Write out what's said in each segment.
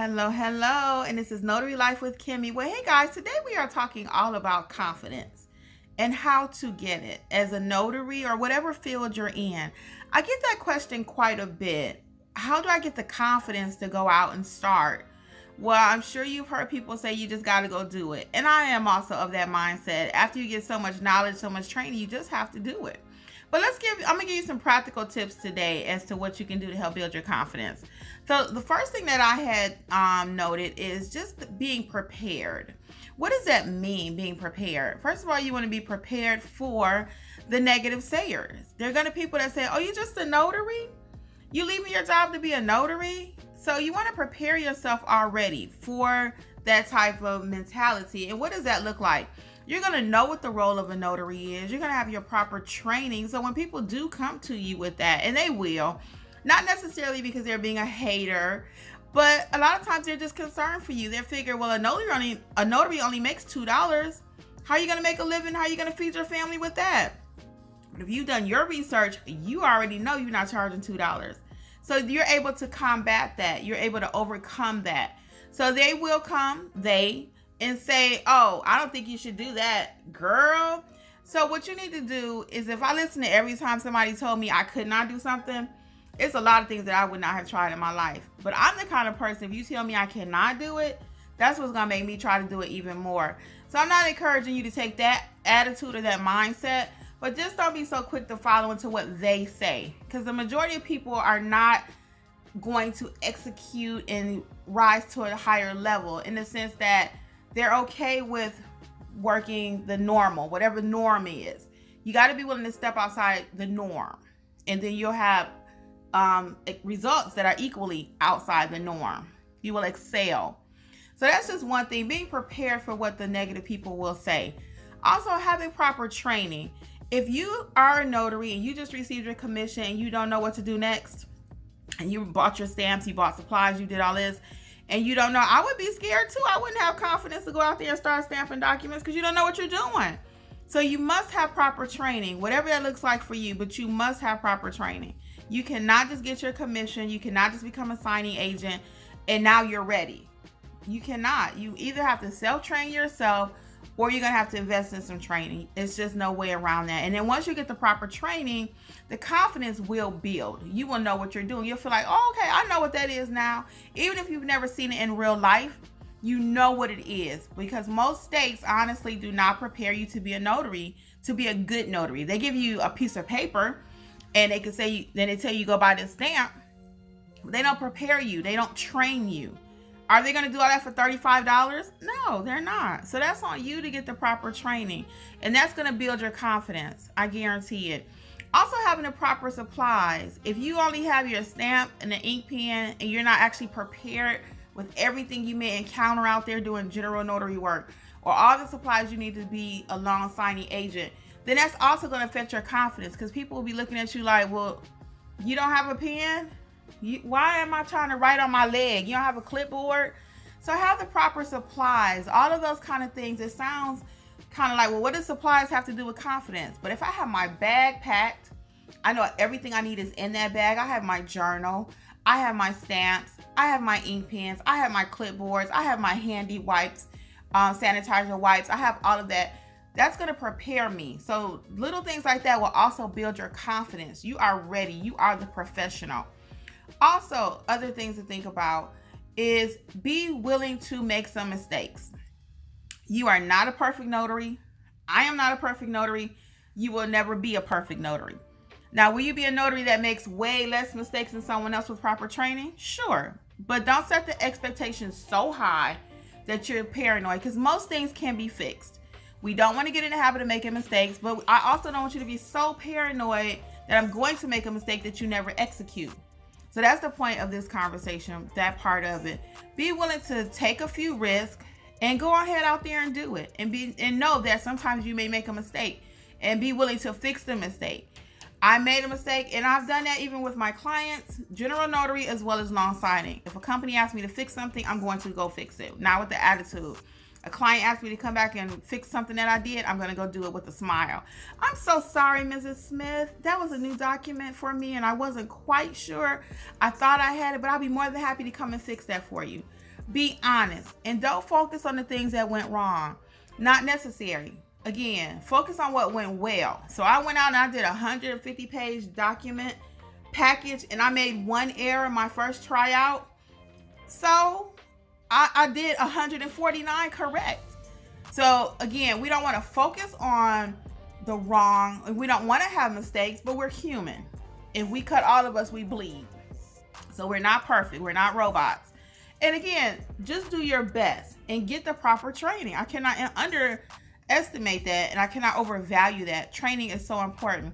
Hello, and this is Notary Life with Kimmi. Well, hey guys, today we are talking all about confidence and how to get it as a notary or whatever field you're in. I get that question quite a bit. How do I get the confidence to go out and start? Well, I'm sure you've heard people say you just got to go do it. And I am also of that mindset. After you get so much knowledge, so much training, you just have to do it. But I'm gonna give you some practical tips today as to what you can do to help build your confidence. So the first thing that I had noted is just being prepared. What does that mean, being prepared? First of all, you want to be prepared for the negative sayers. There are going to be people that say, oh, you're just a notary? You leaving your job to be a notary? So you want to prepare yourself already for that type of mentality. And what does that look like? You're going to know what the role of a notary is. You're going to have your proper training. So when people do come to you with that, and they will, not necessarily because they're being a hater, but a lot of times they're just concerned for you. They figure, well, a notary only makes $2. How are you going to make a living? How are you going to feed your family with that? But if you've done your research, you already know you're not charging $2. So you're able to combat that. You're able to overcome that. So they will come, and say, oh, I don't think you should do that, girl. So what you need to do is, if I listen to every time somebody told me I could not do something, it's a lot of things that I would not have tried in my life. But I'm the kind of person, if you tell me I cannot do it, that's what's going to make me try to do it even more. So I'm not encouraging you to take that attitude or that mindset, but just don't be so quick to follow into what they say. Because the majority of people are not going to execute and rise to a higher level, in the sense that they're okay with working the normal, whatever norm is. You got to be willing to step outside the norm, and then you'll have results that are equally outside the norm. You will excel. So that's just one thing, being prepared for what the negative people will say. Also, having proper training. If you are a notary and you just received your commission and you don't know what to do next, and you bought your stamps, you bought supplies, you did all this, and you don't know, I would be scared too. I wouldn't have confidence to go out there and start stamping documents because you don't know what you're doing. So you must have proper training, whatever that looks like for you, but you must have proper training. You cannot just get your commission. You cannot just become a signing agent and now you're ready. You cannot. You either have to self-train yourself, or you're going to have to invest in some training. It's just no way around that. And then once you get the proper training, the confidence will build. You will know what you're doing. You'll feel like, oh, okay, I know what that is now. Even if you've never seen it in real life, you know what it is. Because most states honestly do not prepare you to be a notary, to be a good notary. They give you a piece of paper and they can say, then they tell you go buy this stamp. They don't prepare you. They don't train you. Are they going to do all that for $35? No, they're not. So that's on you to get the proper training. And that's going to build your confidence. I guarantee it. Also, having the proper supplies. If you only have your stamp and the ink pen and you're not actually prepared with everything you may encounter out there doing general notary work, or all the supplies you need to be a loan signing agent, then that's also going to affect your confidence, because people will be looking at you like, well, you don't have a pen? Why am I trying to write on my leg? You don't have a clipboard? So have the proper supplies, all of those kind of things. It sounds kind of like, well, what does supplies have to do with confidence? But if I have my bag packed, I know everything I need is in that bag. I have my journal, I have my stamps, I have my ink pens, I have my clipboards, I have my handy wipes, sanitizer wipes. I have all of that. That's going to prepare me. So little things like that will also build your confidence. You are ready. You are the professional. Also, other things to think about is be willing to make some mistakes. You are not a perfect notary. I am not a perfect notary. You will never be a perfect notary. Now, will you be a notary that makes way less mistakes than someone else with proper training? Sure. But don't set the expectations so high that you're paranoid, because most things can be fixed. We don't want to get in the habit of making mistakes, but I also don't want you to be so paranoid that I'm going to make a mistake that you never execute. So that's the point of this conversation, that part of it. Be willing to take a few risks and go ahead out there and do it. And know that sometimes you may make a mistake, and be willing to fix the mistake. I made a mistake, and I've done that even with my clients, general notary as well as loan signing. If a company asks me to fix something, I'm going to go fix it. Not with the attitude. A client asked me to come back and fix something that I did, I'm going to go do it with a smile. I'm so sorry, Mrs. Smith. That was a new document for me, and I wasn't quite sure. I thought I had it, but I'll be more than happy to come and fix that for you. Be honest and don't focus on the things that went wrong. Not necessary. Again, focus on what went well. So I went out and I did a 150-page document package and I made one error my first tryout. So I did 149 correct. So again, we don't want to focus on the wrong. We don't want to have mistakes, but we're human. If we cut all of us, we bleed. So we're not perfect. We're not robots. And again, just do your best and get the proper training. I cannot underestimate that, and I cannot overvalue that. Training is so important.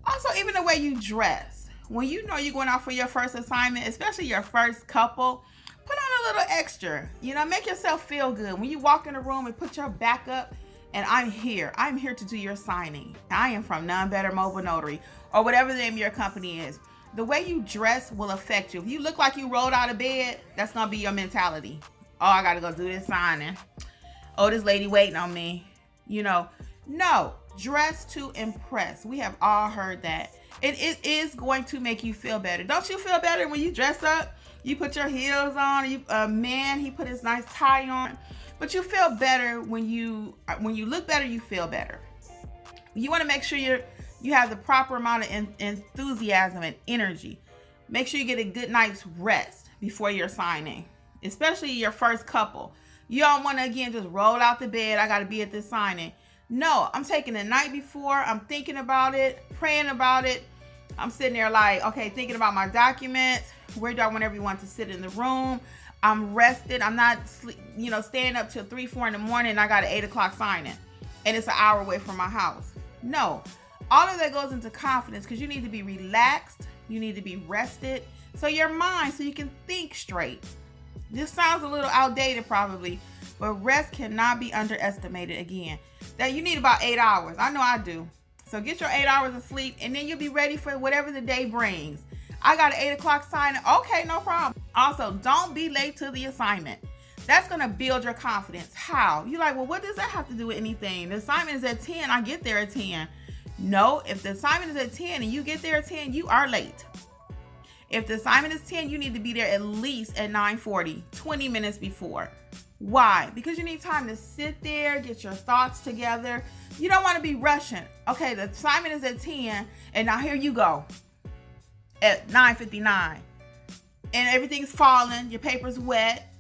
Also, even the way you dress. When you know you're going out for your first assignment, especially your first couple, put on a little extra. Make yourself feel good. When you walk in the room and put your back up, and I'm here to do your signing. I am from None Better Mobile Notary, or whatever the name of your company is. The way you dress will affect you. If you look like you rolled out of bed, that's going to be your mentality. Oh, I got to go do this signing. Oh, this lady waiting on me. No, dress to impress. We have all heard that. It is going to make you feel better. Don't you feel better when you dress up? You put your heels on. Man, he put his nice tie on. But you feel better when you look better, you feel better. You want to make sure you have the proper amount of enthusiasm and energy. Make sure you get a good night's rest before you're signing, especially your first couple. You don't want to, again, just roll out the bed. I got to be at this signing. No, I'm taking the night before. I'm thinking about it, praying about it. I'm sitting there like, okay, thinking about my documents. Where do I want everyone to sit in the room? I'm rested. I'm not, staying up till 3, 4 in the morning and I got an 8 o'clock signing and it's an hour away from my house. No, all of that goes into confidence because you need to be relaxed. You need to be rested. So your mind, so you can think straight. This sounds a little outdated probably, but rest cannot be underestimated again. That you need about 8 hours. I know I do. So get your 8 hours of sleep and then you'll be ready for whatever the day brings. I got an 8 o'clock signing. Okay, no problem. Also, don't be late to the assignment. That's going to build your confidence. How? You're like, well, what does that have to do with anything? The assignment is at 10. I get there at 10. No, if the assignment is at 10 and you get there at 10, you are late. If the assignment is 10, you need to be there at least at 9:40, 20 minutes before. Why? Because you need time to sit there, get your thoughts together. You don't want to be rushing. Okay, the assignment is at 10, and now here you go at 9:59. And everything's falling, your paper's wet,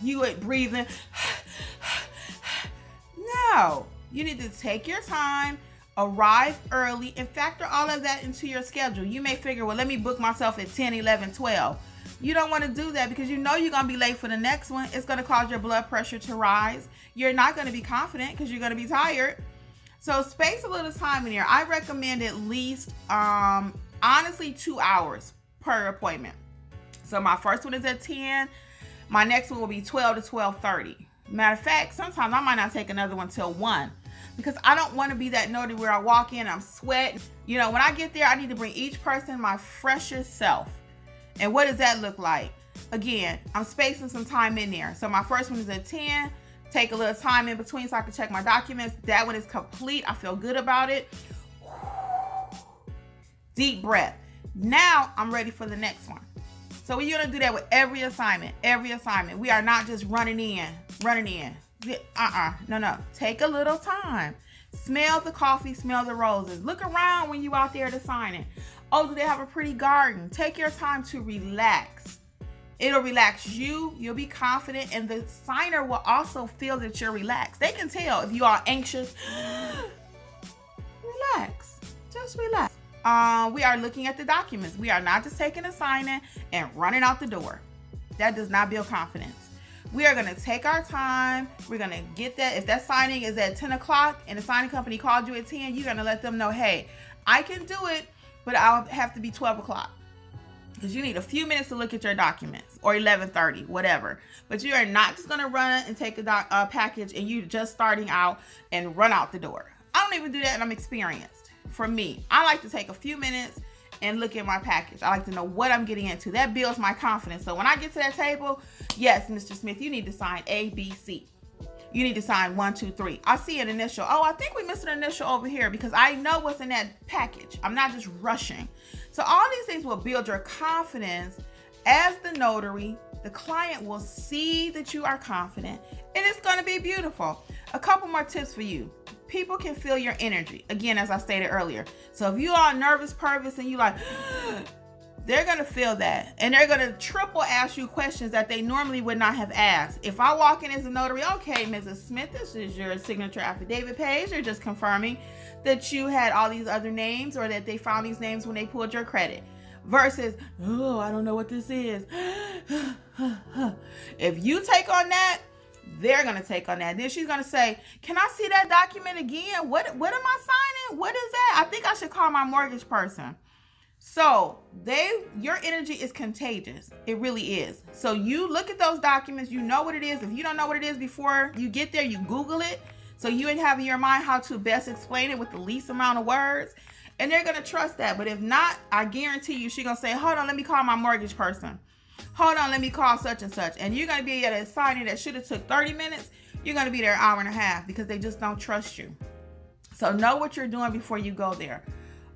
you are breathing. No, you need to take your time, arrive early, and factor all of that into your schedule. You may figure, well, let me book myself at 10, 11, 12. You don't want to do that because you know you're going to be late for the next one. It's going to cause your blood pressure to rise. You're not going to be confident because you're going to be tired. So space a little time in here. I recommend at least, honestly, 2 hours per appointment. So my first one is at 10. My next one will be 12 to 12:30. Matter of fact, sometimes I might not take another one till 1 because I don't want to be that notary where I walk in, I'm sweating. When I get there, I need to bring each person my freshest self. And what does that look like? Again, I'm spacing some time in there. So my first one is at 10. Take a little time in between so I can check my documents. That one is complete. I feel good about it. Deep breath. Now I'm ready for the next one. So we're going to do that with every assignment. We are not just running in. No. Take a little time. Smell the coffee, smell the roses. Look around when you out there to sign it. Oh, do they have a pretty garden? Take your time to relax. It'll relax you. You'll be confident. And the signer will also feel that you're relaxed. They can tell if you are anxious. Relax. Just relax. We are looking at the documents. We are not just taking a signing and running out the door. That does not build confidence. We are going to take our time. We're going to get that. If that signing is at 10 o'clock and the signing company called you at 10, you're going to let them know, hey, I can do it, but I'll have to be 12 o'clock. Because you need a few minutes to look at your documents, or 11:30, whatever. But you are not just going to run and take a package and you just starting out and run out the door. I don't even do that, and I'm experienced. For me, I like to take a few minutes and look at my package. I like to know what I'm getting into. That builds my confidence. So when I get to that table, yes, Mr. Smith, you need to sign A, B, C. You need to sign 1, 2, 3. I see an initial. Oh, I think we missed an initial over here because I know what's in that package. I'm not just rushing. So all these things will build your confidence as the notary The client will see that you are confident, and it's going to be beautiful. A couple more tips for you. People can feel your energy. Again, as I stated earlier. So if you are nervous, and you like, they're going to feel that. And they're going to triple ask you questions that they normally would not have asked. If I walk in as a notary, okay, Mrs. Smith, this is your signature affidavit page. You're just confirming that you had all these other names, or that they found these names when they pulled your credit. Versus, oh, I don't know what this is. If you take on that, they're going to take on that. Then she's going to say, can I see that document again? What am I signing? What is that? I think I should call my mortgage person. So your energy is contagious. It really is. So you look at those documents, you know what it is. If you don't know what it is before you get there, you Google it. So you have in your mind how to best explain it with the least amount of words. And they're going to trust that. But if not, I guarantee you, she's going to say, hold on, let me call my mortgage person. Hold on, let me call such and such. And you're going to be at a signing that should have took 30 minutes. You're going to be there an hour and a half because they just don't trust you. So know what you're doing before you go there.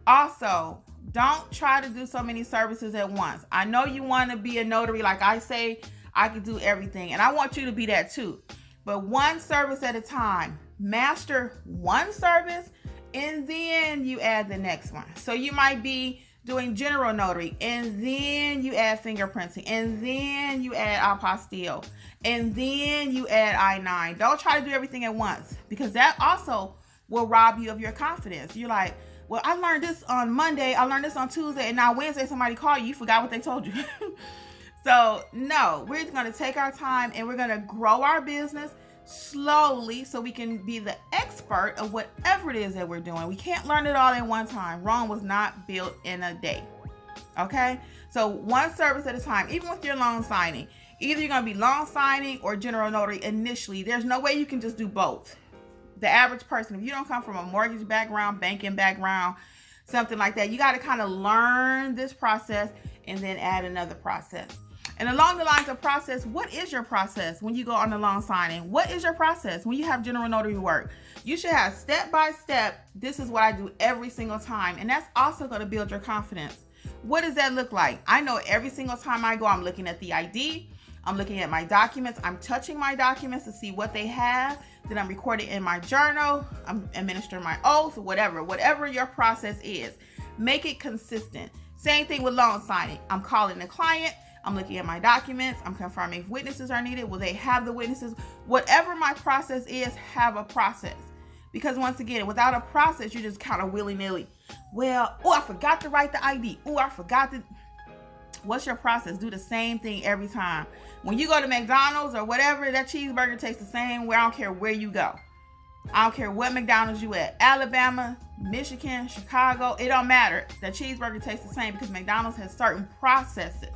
Also, don't try to do so many services at once. I know you want to be a notary. Like I say, I can do everything. And I want you to be that too. But one service at a time. Master one service, and then you add the next one. So you might be doing general notary, and then you add fingerprinting, and then you add apostille, and then you add I-9. Don't try to do everything at once, because that also will rob you of your confidence. You're like, well, I learned this on Monday, I learned this on Tuesday, and now Wednesday somebody called you, you forgot what they told you. So no, we're going to take our time, and we're going to grow our business slowly so we can be the expert of whatever it is that we're doing. We can't learn it all at one time. Rome was not built in a day. Okay? So one service at a time. Even with your loan signing, either you're going to be loan signing or general notary initially. There's no way you can just do both. The average person, if you don't come from a mortgage background, banking background, something like that, you got to kind of learn this process and then add another process. And along the lines of process, what is your process when you go on the loan signing? What is your process when you have general notary work? You should have step by step. This is what I do every single time. And that's also going to build your confidence. What does that look like? I know every single time I go, I'm looking at the ID. I'm looking at my documents. I'm touching my documents to see what they have. Then I'm recording in my journal. I'm administering my oath, whatever your process is. Make it consistent. Same thing with loan signing. I'm calling the client. I'm looking at my documents. I'm confirming if witnesses are needed. Will they have the witnesses? Whatever my process is, have a process. Because once again, without a process, you're just kind of willy-nilly. Well, I forgot to write the ID. I forgot to... What's your process? Do the same thing every time. When you go to McDonald's or whatever, that cheeseburger tastes the same way. I don't care where you go. I don't care what McDonald's you at. Alabama, Michigan, Chicago. It don't matter. The cheeseburger tastes the same because McDonald's has certain processes.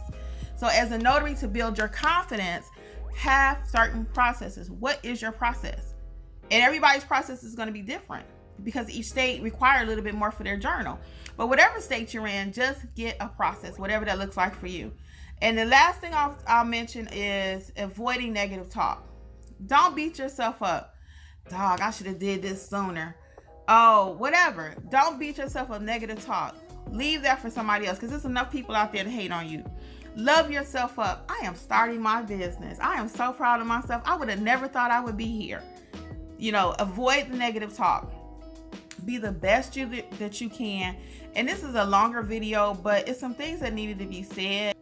So as a notary, to build your confidence, have certain processes. What is your process? And everybody's process is going to be different because each state requires a little bit more for their journal. But whatever state you're in, just get a process, whatever that looks like for you. And the last thing I'll mention is avoiding negative talk. Don't beat yourself up. Dog, I should have did this sooner. Oh, whatever. Don't beat yourself up. Negative talk. Leave that for somebody else because there's enough people out there to hate on you. Love yourself up. I am starting my business. I am so proud of myself. I would have never thought I would be here. Avoid the negative talk. Be the best that you can. And this is a longer video, but it's some things that needed to be said.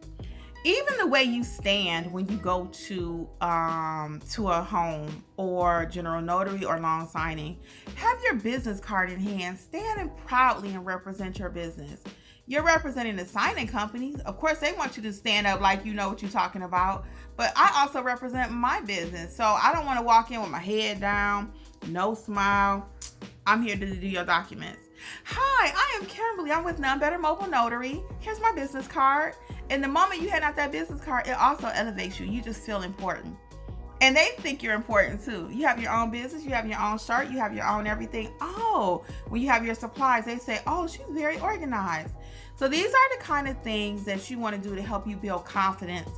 Even the way you stand when you go to a home or general notary or loan signing, have your business card in hand. Stand and proudly and represent your business. You're representing the signing company. Of course, they want you to stand up like you know what you're talking about. But I also represent my business. So I don't want to walk in with my head down, no smile. I'm here to do your documents. Hi, I am Kimberly. I'm with None Better Mobile Notary. Here's my business card. And the moment you hand out that business card, it also elevates you. You just feel important. And they think you're important too. You have your own business, you have your own shirt, you have your own everything. Oh, when you have your supplies, they say, oh, she's very organized. So these are the kind of things that you want to do to help you build confidence.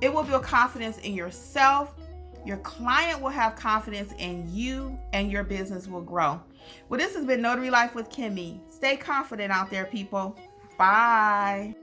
It will build confidence in yourself. Your client will have confidence in you and your business will grow. Well, this has been Notary Life with Kimmi. Stay confident out there, people. Bye.